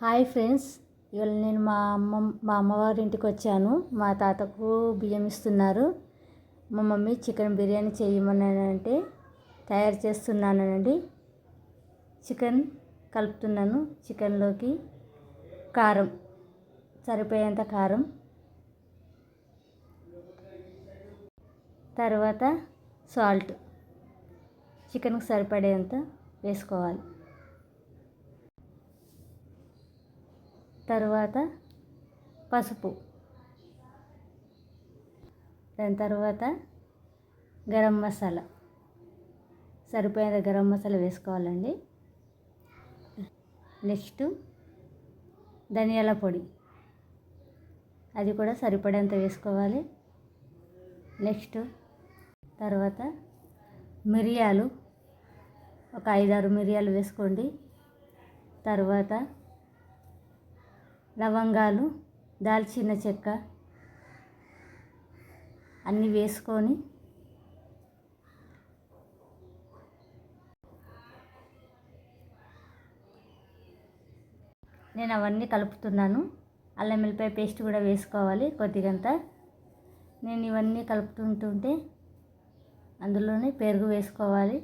Hi friends, ఇవాళ నేను మా అమ్మవారి ఇంటికి వచ్చాను. మా తాతకు బియ్యం ఇస్తున్నారు. మా మమ్మీ చికెన్ బిర్యానీ చేయమన్నానంటే తయారు చేస్తున్నానండి. చికెన్ కలుపుతున్నాను. చికెన్లోకి కారం, సరిపోయేంత కారం, తర్వాత సాల్ట్ చికెన్కి సరిపడేంత వేసుకోవాలి. తర్వాత పసుపు, దాని తర్వాత గరం మసాలా, సరిపోయేంత గరం మసాలా వేసుకోవాలండి. నెక్స్ట్ ధనియాల పొడి, అది కూడా సరిపడేంత వేసుకోవాలి. నెక్స్ట్ తర్వాత మిరియాలు, ఒక 5-6 మిరియాలు వేసుకోండి. తర్వాత లవంగాలు, దాల్చిన చెక్క అన్నీ వేసుకొని నేను అవన్నీ కలుపుతున్నాను. అల్లం వెల్లిపాయ పేస్ట్ కూడా వేసుకోవాలి కొద్దిగంత. నేను ఇవన్నీ కలుపుతుంటే అందులోనే పెరుగు వేసుకోవాలి.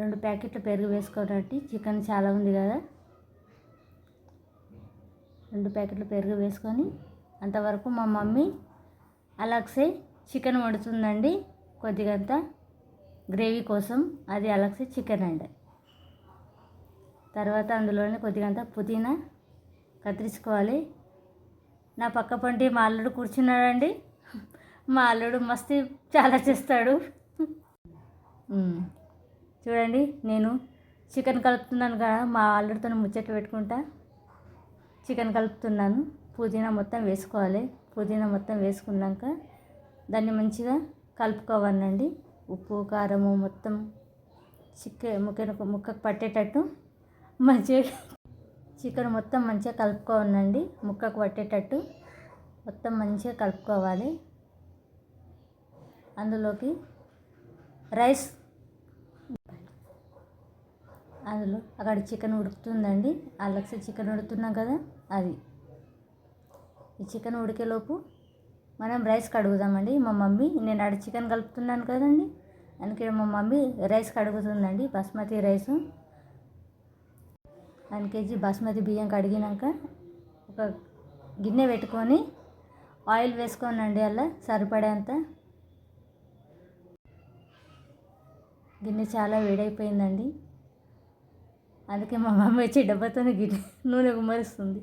2 ప్యాకెట్ల పెరుగు వేసుకోవడానికి, చికెన్ చాలా ఉంది కదా. 2 ప్యాకెట్ల పెరుగు వేసుకొని అంతవరకు మా మమ్మీ అలాగే చికెన్ వండుతుందండి. కొద్దిగంత గ్రేవీ కోసం అది అలాగే చికెన్ అండి. తర్వాత అందులోనే కొద్దిగంత పుదీనా కత్తిరించుకోవాలి. నా పక్క పంటి మా అల్లుడు కూర్చున్నాడండి. మా అల్లుడు మస్తు చాలా చేస్తాడు. చూడండి, నేను చికెన్ కలుపుతున్నాను కదా, మా అల్లుడితో ముచ్చట్లు పెట్టుకుంటా చికెన్ కలుపుతున్నాను. పుదీనా మొత్తం వేసుకోవాలి. పుదీనా మొత్తం వేసుకున్నాక దాన్ని మంచిగా కలుపుకోవాలండి. ఉప్పు కారము మొత్తం ముక్కకు పట్టేటట్టు మంచిగా చికెన్ మొత్తం మంచిగా కలుపుకోవాలండి. ముక్కకు పట్టేటట్టు మొత్తం మంచిగా కలుపుకోవాలి. అందులోకి రైస్, అందులో అక్కడ చికెన్ ఉడుకుతుందండి. అలాగే చికెన్ ఉడుకుతున్నాం కదా, అది ఈ చికెన్ ఉడికేలోపు మనం రైస్ కడుగుదామండి. మా మమ్మీ, నేను ఆడ చికెన్ కలుపుతున్నాను కదండి, అందుకే మా మమ్మీ రైస్ కడుగుతుందండి. బాస్మతి రైసు 1 kg బాస్మతి బియ్యం కడిగినాక ఒక గిన్నె పెట్టుకొని ఆయిల్ వేసుకోనండి. అలా సరిపడేంత. గిన్నె చాలా వేడైపోయిందండి, అందుకే మా మమ్మీ వచ్చి డబ్బాతో గిన్నె నూనె గుమ్మరిస్తుంది.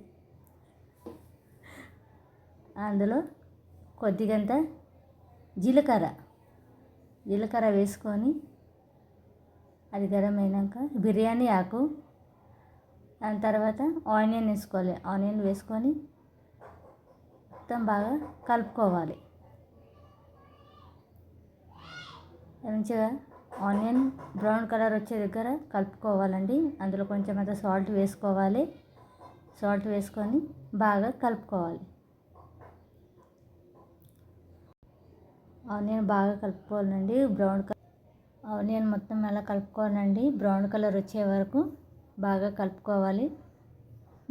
అందులో కొద్దిగంత జీలకర్ర వేసుకొని అది గరం అయినాక బిర్యానీ ఆకు, దాని తర్వాత ఆనియన్ వేసుకోవాలి. ఆనియన్ వేసుకొని మొత్తం బాగా కలుపుకోవాలి. మంచిగా ఆనియన్ బ్రౌన్ కలర్ వచ్చే దగ్గర కలుపుకోవాలండి. అందులో కొంచెం అంత సాల్ట్ వేసుకోవాలి. సాల్ట్ వేసుకొని బాగా కలుపుకోవాలి. ఆనియన్ బాగా కలుపుకోవాలండి. ఆనియన్ మొత్తం అలా కలుపుకోవాలండి. బ్రౌన్ కలర్ వచ్చే వరకు బాగా కలుపుకోవాలి.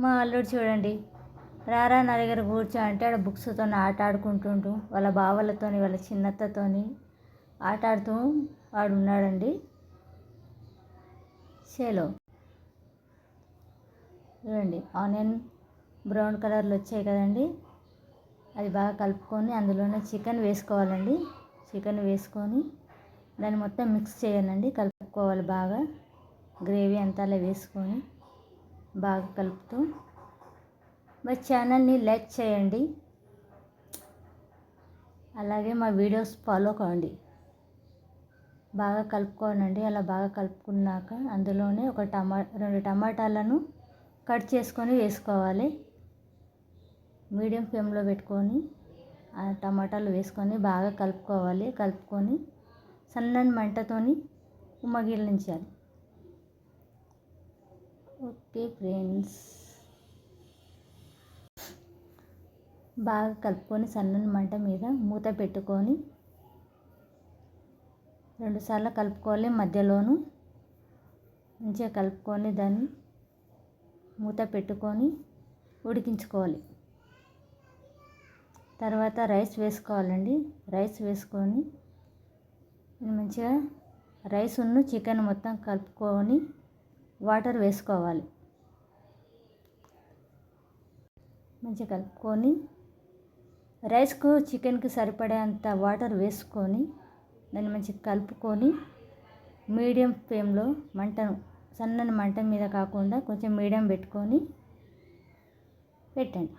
మా అల్లుడు చూడండి, రారా నా దగ్గర కూర్చో అంటే ఆడ బుక్స్తో ఆట ఆడుకుంటుంటూ వాళ్ళ బావలతోని వాళ్ళ చిన్నత్తతోని ఆట ఆడుతూ వాడు ఉన్నాడండి. చేలో చూడండి, ఆనియన్ బ్రౌన్ కలర్లో వచ్చాయి కదండి, అది బాగా కలుపుకొని అందులోనే చికెన్ వేసుకోవాలండి. చికెన్ వేసుకొని దాన్ని మొత్తం మిక్స్ చేయాలండి. కలుపుకోవాలి బాగా. గ్రేవీ అంతా అలా వేసుకొని బాగా కలుపుతూ మా ఛానల్ని లైక్ చేయండి, అలాగే మా వీడియోస్ ఫాలో కావండి. బాగా కలుపుకోనండి. అలా బాగా కలుపుకున్నాక అందులోనే 2 టమాటాలను కట్ చేసుకొని వేసుకోవాలి. మీడియం ఫ్లేమ్లో పెట్టుకొని ఆ టమాటాలు వేసుకొని బాగా కలుపుకోవాలి. కలుపుకొని సన్నని మంటతోని ఉమ్మగిలించాలి. ఓకే ఫ్రెండ్స్, బాగా కలుపుకొని సన్నని మంట మీద మూత పెట్టుకొని 2 సార్లు కలుపుకోవాలి. మధ్యలోను మంచిగా కలుపుకొని దాన్ని మూత పెట్టుకొని ఉడికించుకోవాలి. తర్వాత రైస్ వేసుకోవాలండి. రైస్ వేసుకొని మంచిగా రైసును చికెన్ మొత్తం కలుపుకొని వాటర్ వేసుకోవాలి. మంచిగా కలుపుకొని రైస్కు చికెన్కి సరిపడేంత వాటర్ వేసుకొని దాన్ని మంచిగా కలుపుకొని మీడియం ఫ్లేమ్లో మంటను సన్నని మంట మీద కాకుండా కొంచెం మీడియం పెట్టుకొని పెట్టండి.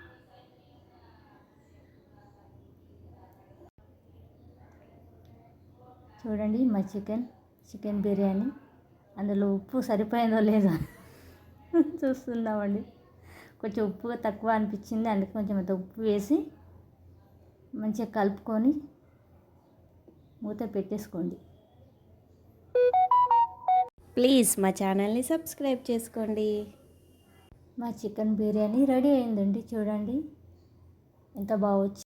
చూడండి మా చికెన్ బిర్యానీ అందులో ఉప్పు సరిపోయిందో లేదో చూస్తున్నామండి. కొంచెం ఉప్పు తక్కువ అనిపించింది, అందుకే కొంచెం అంత ఉప్పు వేసి మంచిగా కలుపుకొని మూత పెట్టేసుకోండి. ప్లీజ్ మా ఛానల్ని సబ్స్క్రైబ్ చేసుకోండి. మా చికెన్ బిర్యానీ రెడీ అయిందండి. చూడండి ఎంత బాగా వచ్చి.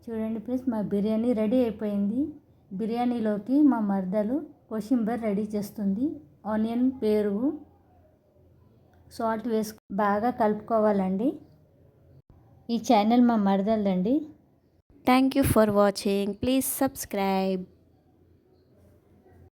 చూడండి ఫ్రెండ్స్, మా బిర్యానీ రెడీ అయిపోయింది. బిర్యానీలోకి మా మరదలు కొషింబర్ రెడీ చేస్తుంది. ఆనియన్, పెరుగు, సాల్ట్ వేసుకు బాగా కలుపుకోవాలండి. ఈ ఛానల్ మా మరదలదండి. Thank you for watching. Please subscribe.